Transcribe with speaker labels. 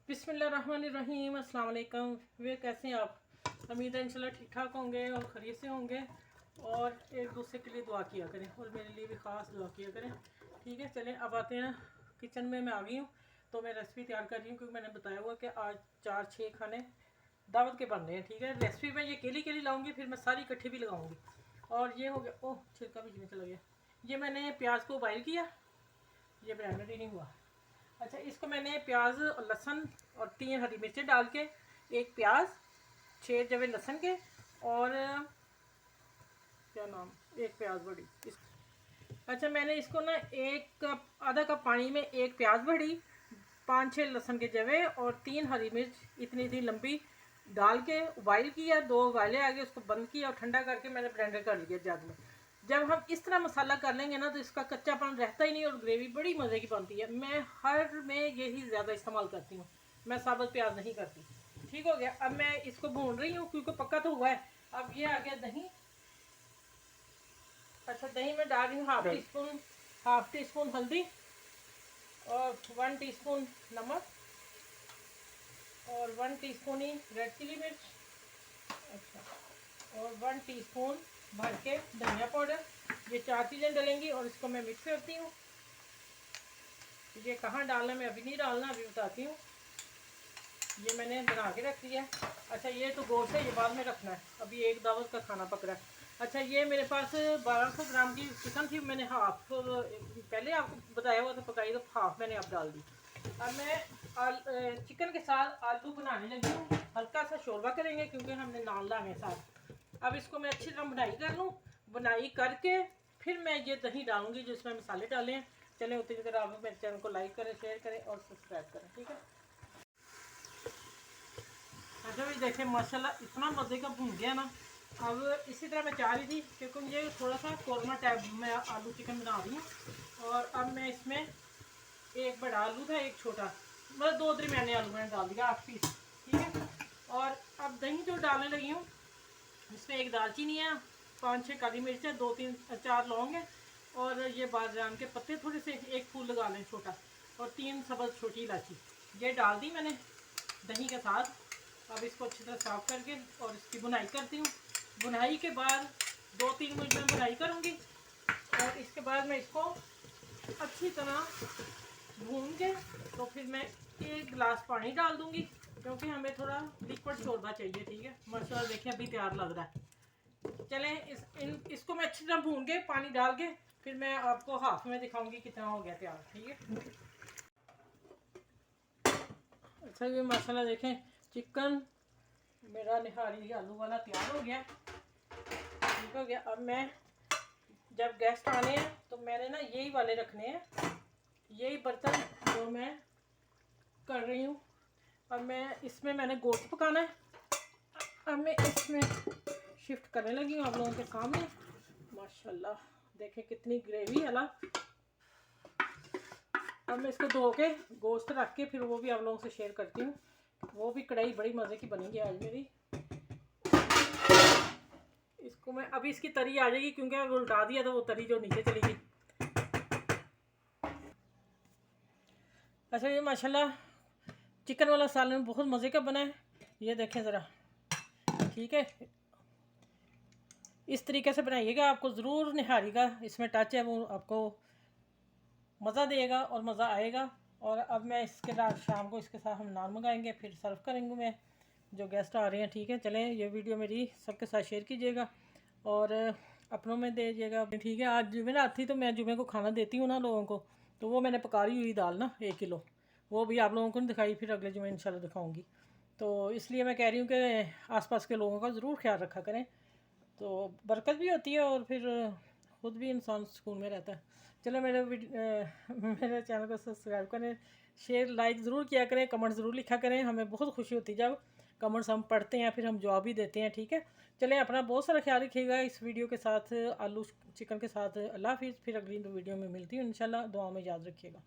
Speaker 1: बिस्मिल्लाहिर्रहमानिर्रहीम। अस्सलाम वालेकुम। वे कैसे हैं आप? उम्मीद है इंशाल्लाह ठीक ठाक होंगे और खैरियत से होंगे और एक दूसरे के लिए दुआ किया करें और मेरे लिए भी ख़ास दुआ किया करें। ठीक है, चलें अब आते हैं किचन में। मैं आ गई हूँ तो मैं रेसिपी तैयार कर रही हूँ क्योंकि मैंने बताया हुआ कि आज 4-6 खाने दावत के बन रहे हैं। ठीक है, रेसिपी में ये केली केली लाऊंगी, फिर मैं सारी इकट्ठी भी लगाऊंगी। और ये हो गया, ओह छिलका भी में चला गया। ये मैंने प्याज को बॉइल किया, ये ब्लेंडर ही नहीं हुआ। अच्छा, इसको मैंने प्याज और लहसुन और 3 हरी मिर्चें डाल के, एक प्याज, 6 जवे लहसुन के और क्या नाम, एक प्याज बड़ी इस। अच्छा, मैंने इसको ना 1 कप आधा कप पानी में 1 प्याज बड़ी, 5-6 लहसुन के जवे और 3 हरी मिर्च इतनी थी लंबी डाल के बॉइल किया। 2 उबाले आ गए, उसको बंद किया और ठंडा करके मैंने ब्लेंडर कर लिया जग में। जब हम इस तरह मसाला कर लेंगे ना तो इसका कच्चापन रहता ही नहीं और ग्रेवी बड़ी मज़े की बनती है। मैं हर में यही ज़्यादा इस्तेमाल करती हूँ, मैं साबुत प्याज नहीं करती। ठीक हो गया, अब मैं इसको भून रही हूँ क्योंकि पक्का तो हुआ है। अब ये आ गया दही। अच्छा, दही में डाल रही हूँ हाफ टी स्पून हल्दी और 1 टीस्पून नमक और 1 टीस्पून ही रेड चिली मिर्च। अच्छा, और 1 टीस्पून भर के धनिया पाउडर। ये 4 चीज़ें डलेंगी और इसको मैं मिक्स करती हूँ। ये कहाँ डालना मैं अभी नहीं डालना, अभी बताती हूँ। ये मैंने बना के रख दिया। अच्छा, ये तो गोश्त है, ये बाद में रखना है, अभी एक दावत का खाना पक रहा है। अच्छा, ये मेरे पास 1200 ग्राम की चिकन थी, मैंने हाफ पहले आपको बताया हुआ था पकाई, तो हाफ मैंने अब डाल दी। अब मैं चिकन के साथ आलू बनाने लगी हूँ। हल्का सा शोरबा करेंगे क्योंकि हमने नान लाने साथ। अब इसको मैं अच्छी तरह बुनाई कर लूँ, बुनाई करके फिर मैं ये दही डालूंगी जिसमें मसाले डाले हैं। चलें, उतनी देर आप मेरे चैनल को लाइक करें, शेयर करें और सब्सक्राइब करें। ठीक है। अच्छा भी देखें, माशाल्लाह इतना मज़े का भून गया ना। अब इसी तरह मैं चाह रही थी क्योंकि ये थोड़ा सा कौरमा टाइप में आलू चिकन बना रही हूँ। और अब मैं इसमें एक बड़ा आलू था, एक छोटा, मतलब 2 दरमियाने आलू मैंने डाल दिया, 8 पीस। ठीक है, और अब दही जो डालने लगी हूँ, इसमें एक दालचीनी है, 5-6 काली मिर्च है, 2-3-4 लौंग है और ये बादाम के पत्ते थोड़े से, एक फूल लगा लें छोटा, और 3 सब्ज़ छोटी इलायची। ये डाल दी मैंने दही के साथ। अब इसको अच्छी तरह साफ करके और इसकी बुनाई करती हूँ। बुनाई के बाद 2-3 मिनट में बुनाई करूँगी और इसके बाद मैं इसको अच्छी तरह भून के तो फिर मैं 1 गिलास पानी डाल दूँगी क्योंकि हमें थोड़ा लिक्विड शोरबा चाहिए। ठीक है, माशाल्लाह देखिए अभी तैयार लग रहा है। चलें, इसको मैं अच्छी तरह भून के पानी डाल के फिर मैं आपको हाफ में दिखाऊंगी कितना हो गया तैयार। ठीक है। अच्छा, ये माशाल्लाह देखें चिकन मेरा निहारी आलू वाला तैयार हो गया। ठीक हो गया। अब मैं जब गेस्ट आने हैं तो मैंने ना यही वाले रखने हैं, यही बर्तन जो मैं कर रही हूँ। अब मैं इसमें मैंने गोश्त पकाना है। अब मैं इसमें शिफ्ट करने लगी हूँ आप लोगों के सामने। माशाल्लाह देखें कितनी ग्रेवी है ना। अब मैं इसको धो के गोश्त रख के फिर वो भी आप लोगों से शेयर करती हूँ। वो भी कढ़ाई बड़ी मज़े की बनेगी आज मेरी। इसको मैं अभी इसकी तरी आ जाएगी क्योंकि मैं उल्टा दिया था, वो तरी जो नीचे चली गई। अच्छा, ये माशाल्लाह चिकन वाला सालन बहुत मज़े का बना है, ये देखें ज़रा। ठीक है, इस तरीके से बनाइएगा, आपको ज़रूर निहारी का इसमें टच है वो आपको मज़ा देगा और मज़ा आएगा। और अब मैं इसके साथ शाम को इसके साथ हम नान मंगाएंगे, फिर सर्व करेंगे मैं जो गेस्ट आ रहे हैं। ठीक है, चलें, ये वीडियो मेरी सबके साथ शेयर कीजिएगा और अपनों में दीजिएगा। ठीक है, आज जुमे रात थी तो मैं जुमे को खाना देती हूँ ना लोगों को, तो वो मैंने पका रही हुई दाल ना 1 किलो, वो भी आप लोगों को नहीं दिखाई, फिर अगले जुमे इंशाल्लाह दिखाऊँगी। तो इसलिए मैं कह रही हूँ कि आसपास के लोगों का ज़रूर ख्याल रखा करें, तो बरकत भी होती है और फिर ख़ुद भी इंसान सुकून में रहता है। चलो, मेरे चैनल को सब्सक्राइब करें, शेयर लाइक ज़रूर किया करें, कमेंट ज़रूर लिखा करें। हमें बहुत खुशी होती है जब कमेंट्स हम पढ़ते हैं, फिर हम जवाब भी देते हैं। ठीक है, चलें, अपना बहुत सारा ख्याल रखिएगा इस वीडियो के साथ, आलू चिकन के साथ। अल्लाह हाफिज़, फिर अगली वीडियो में मिलती हूँ इंशाल्लाह। दुआ में याद रखिएगा।